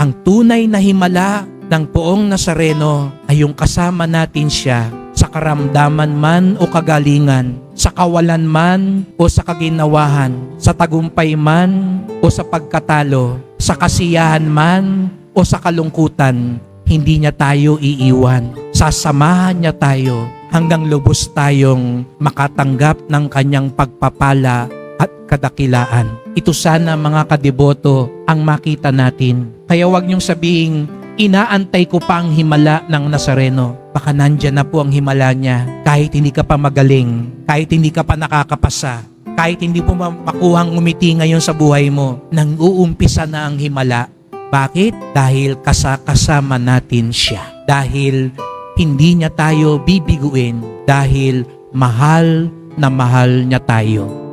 Ang tunay na himala ng poong Nazareno ay yung kasama natin siya sa karamdaman man o kagalingan, sa kawalan man o sa kaginawahan, sa tagumpay man o sa pagkatalo, sa kasiyahan man o sa kalungkutan. Hindi niya tayo iiwan. Sasamahan niya tayo hanggang lubos tayong makatanggap ng kanyang pagpapala at kadakilaan. Ito sana mga kadeboto ang makita natin. Kaya huwag niyong sabihing, inaantay ko pa ang himala ng Nazareno. Baka nandyan na po ang himala niya. Kahit hindi ka pa magaling, kahit hindi ka pa nakakapasa, kahit hindi po makuhang umiti ngayon sa buhay mo, nang uumpisa na ang himala. Bakit? Dahil kasama natin siya. Dahil hindi niya tayo bibiguin. Dahil mahal na mahal niya tayo.